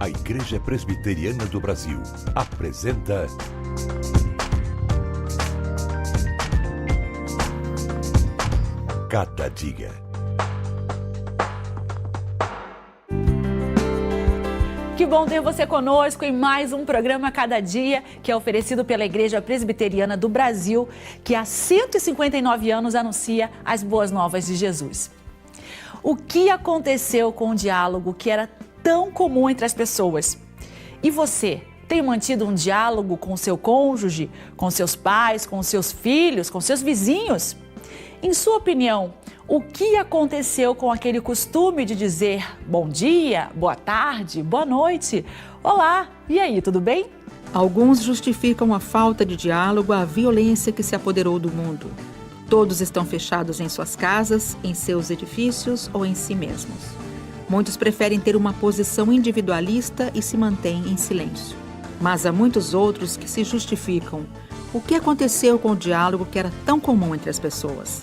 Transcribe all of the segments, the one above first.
A Igreja Presbiteriana do Brasil apresenta Cada Dia. Que bom ter você conosco em mais um programa Cada Dia, que é oferecido pela Igreja Presbiteriana do Brasil, que há 159 anos anuncia as boas novas de Jesus. O que aconteceu com o diálogo que era tão comum entre as pessoas? E você, tem mantido um diálogo com seu cônjuge, com seus pais, com seus filhos, com seus vizinhos? Em sua opinião, o que aconteceu com aquele costume de dizer bom dia, boa tarde, boa noite, olá, e aí, tudo bem? Alguns justificam a falta de diálogo à violência que se apoderou do mundo. Todos estão fechados em suas casas, em seus edifícios ou em si mesmos. Muitos preferem ter uma posição individualista e se mantêm em silêncio. Mas há muitos outros que se justificam. O que aconteceu com o diálogo que era tão comum entre as pessoas?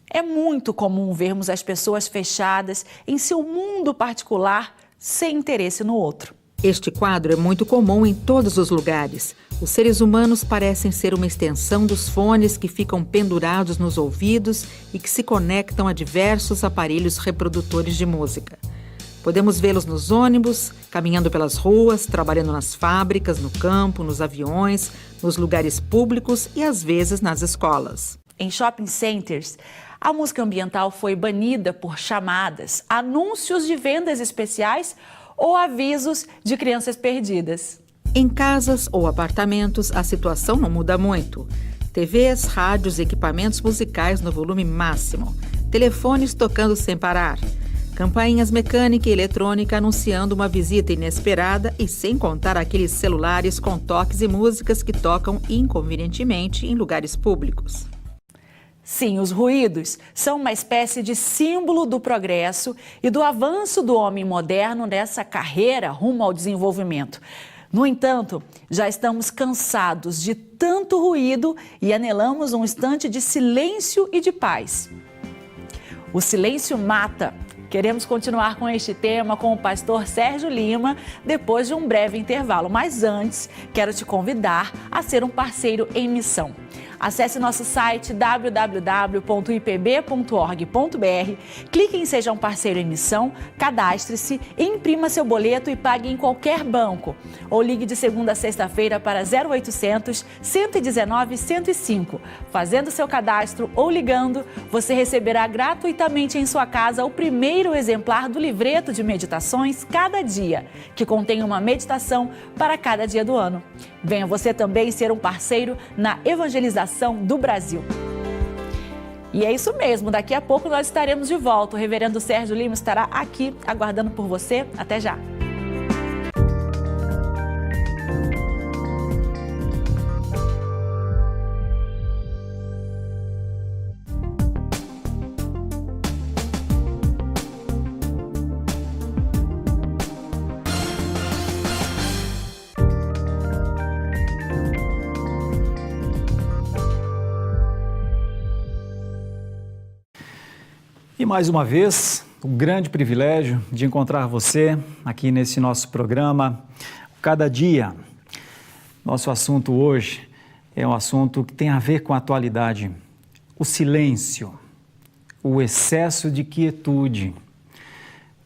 É muito comum vermos as pessoas fechadas em seu mundo particular, sem interesse no outro. Este quadro é muito comum em todos os lugares. Os seres humanos parecem ser uma extensão dos fones que ficam pendurados nos ouvidos e que se conectam a diversos aparelhos reprodutores de música. Podemos vê-los nos ônibus, caminhando pelas ruas, trabalhando nas fábricas, no campo, nos aviões, nos lugares públicos e às vezes nas escolas. Em shopping centers, a música ambiental foi banida por chamadas, anúncios de vendas especiais ou avisos de crianças perdidas. Em casas ou apartamentos, a situação não muda muito. TVs, rádios, equipamentos musicais no volume máximo, telefones tocando sem parar, campainhas mecânica e eletrônica anunciando uma visita inesperada e sem contar aqueles celulares com toques e músicas que tocam inconvenientemente em lugares públicos. Sim, os ruídos são uma espécie de símbolo do progresso e do avanço do homem moderno nessa carreira rumo ao desenvolvimento. No entanto, já estamos cansados de tanto ruído e anelamos um instante de silêncio e de paz. O silêncio mata. Queremos continuar com este tema com o pastor Sérgio Lima depois de um breve intervalo. Mas antes, quero te convidar a ser um parceiro em missão. Acesse nosso site www.ipb.org.br, clique em Seja um Parceiro em Missão, cadastre-se, imprima seu boleto e pague em qualquer banco. Ou ligue de segunda a sexta-feira para 0800 119 105. Fazendo seu cadastro ou ligando, você receberá gratuitamente em sua casa o primeiro exemplar do livreto de meditações Cada Dia, que contém uma meditação para cada dia do ano. Venha você também ser um parceiro na evangelização do Brasil. E é isso mesmo, daqui a pouco nós estaremos de volta. O reverendo Sérgio Lima estará aqui aguardando por você. Até já! E mais uma vez, o grande privilégio de encontrar você aqui nesse nosso programa Cada Dia. Nosso assunto hoje é um assunto que tem a ver com a atualidade. O silêncio, o excesso de quietude.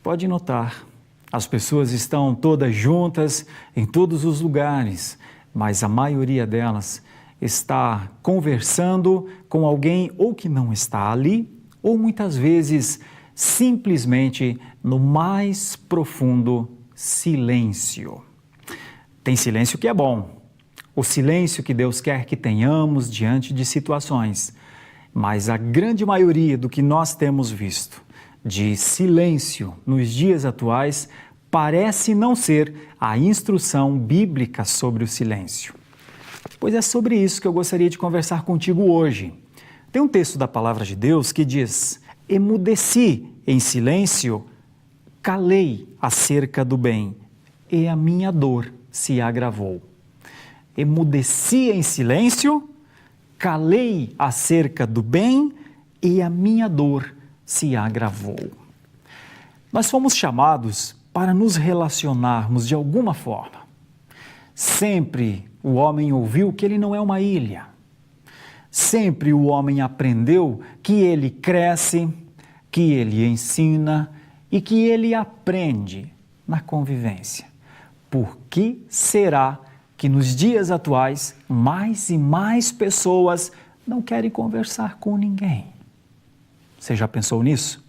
Pode notar, as pessoas estão todas juntas em todos os lugares, mas a maioria delas está conversando com alguém ou que não está ali, ou muitas vezes simplesmente no mais profundo silêncio. Tem silêncio que é bom, o silêncio que Deus quer que tenhamos diante de situações, mas a grande maioria do que nós temos visto de silêncio nos dias atuais parece não ser a instrução bíblica sobre o silêncio. Pois é sobre isso que eu gostaria de conversar contigo hoje. Tem um texto da Palavra de Deus que diz: emudeci em silêncio, calei acerca do bem, e a minha dor se agravou. Emudeci em silêncio, calei acerca do bem, e a minha dor se agravou. Nós fomos chamados para nos relacionarmos de alguma forma. Sempre o homem ouviu que ele não é uma ilha. Sempre o homem aprendeu que ele cresce, que ele ensina e que ele aprende na convivência. Por que será que nos dias atuais mais e mais pessoas não querem conversar com ninguém? Você já pensou nisso?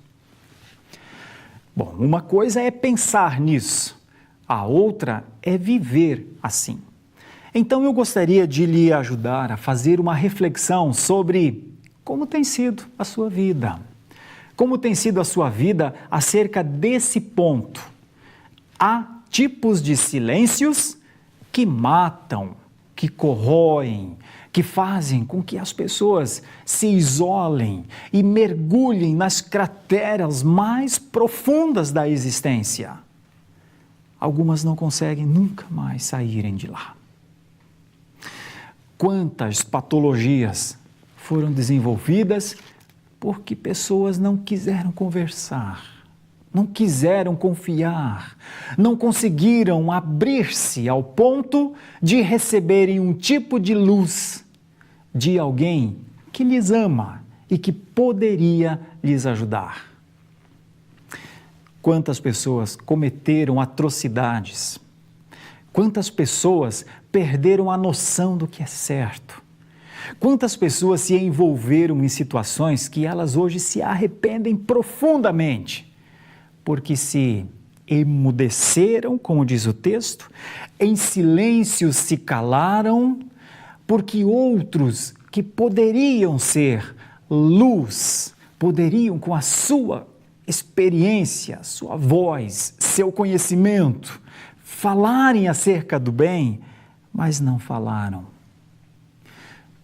Bom, uma coisa é pensar nisso, a outra é viver assim. Então eu gostaria de lhe ajudar a fazer uma reflexão sobre como tem sido a sua vida. Como tem sido a sua vida acerca desse ponto. Há tipos de silêncios que matam, que corroem, que fazem com que as pessoas se isolem e mergulhem nas crateras mais profundas da existência. Algumas não conseguem nunca mais saírem de lá. Quantas patologias foram desenvolvidas porque pessoas não quiseram conversar, não quiseram confiar, não conseguiram abrir-se ao ponto de receberem um tipo de luz de alguém que lhes ama e que poderia lhes ajudar. Quantas pessoas cometeram atrocidades, quantas pessoas perderam a noção do que é certo, quantas pessoas se envolveram em situações que elas hoje se arrependem profundamente, porque se emudeceram, como diz o texto, em silêncio se calaram, porque outros que poderiam ser luz, poderiam com a sua experiência, sua voz, seu conhecimento, falarem acerca do bem, mas não falaram.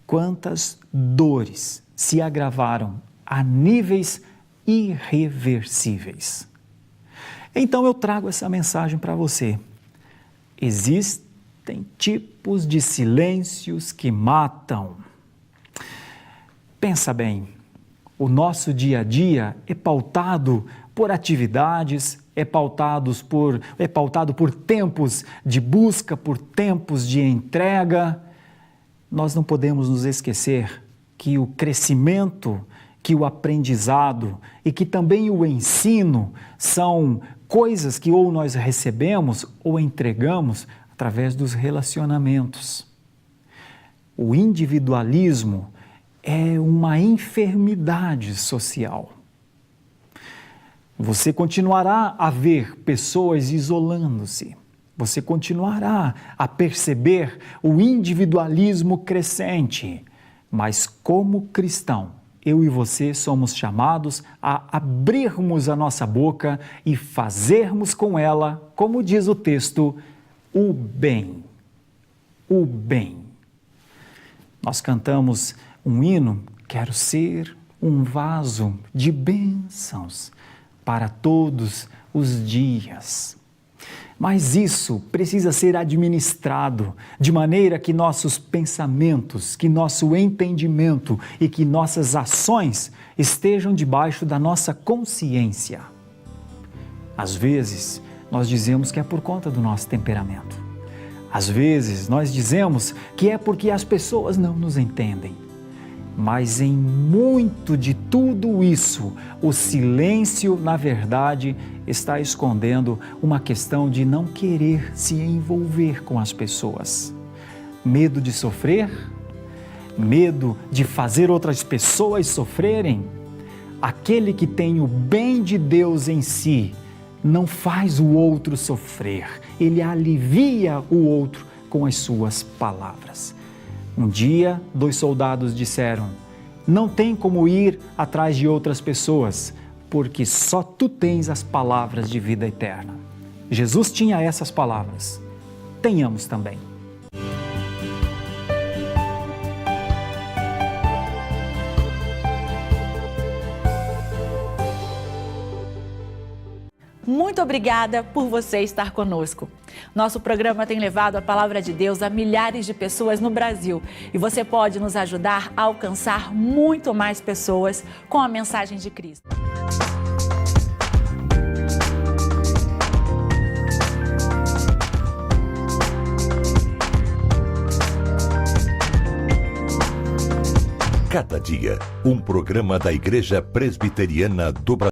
Quantas dores se agravaram a níveis irreversíveis. Então eu trago essa mensagem para você. Existem tipos de silêncios que matam. Pensa bem, o nosso dia a dia é pautado por atividades, é pautado por tempos de busca, por tempos de entrega. Nós não podemos nos esquecer que o crescimento, que o aprendizado e que também o ensino são coisas que ou nós recebemos ou entregamos através dos relacionamentos. O individualismo é uma enfermidade social. Você continuará a ver pessoas isolando-se. Você continuará a perceber o individualismo crescente. Mas como cristão, eu e você somos chamados a abrirmos a nossa boca e fazermos com ela, como diz o texto, o bem. O bem. Nós cantamos um hino, quero ser um vaso de bênçãos para todos os dias. Mas isso precisa ser administrado de maneira que nossos pensamentos, que nosso entendimento e que nossas ações estejam debaixo da nossa consciência. Às vezes, nós dizemos que é por conta do nosso temperamento. Às vezes, nós dizemos que é porque as pessoas não nos entendem. Mas em muito de tudo isso, o silêncio, na verdade, está escondendo uma questão de não querer se envolver com as pessoas. Medo de sofrer? Medo de fazer outras pessoas sofrerem? Aquele que tem o bem de Deus em si não faz o outro sofrer, ele alivia o outro com as suas palavras. Um dia, 2 soldados disseram, não tem como ir atrás de outras pessoas, porque só tu tens as palavras de vida eterna. Jesus tinha essas palavras. Tenhamos também. Muito obrigada por você estar conosco. Nosso programa tem levado a palavra de Deus a milhares de pessoas no Brasil e você pode nos ajudar a alcançar muito mais pessoas com a mensagem de Cristo. Cada dia, um programa da Igreja Presbiteriana do Brasil.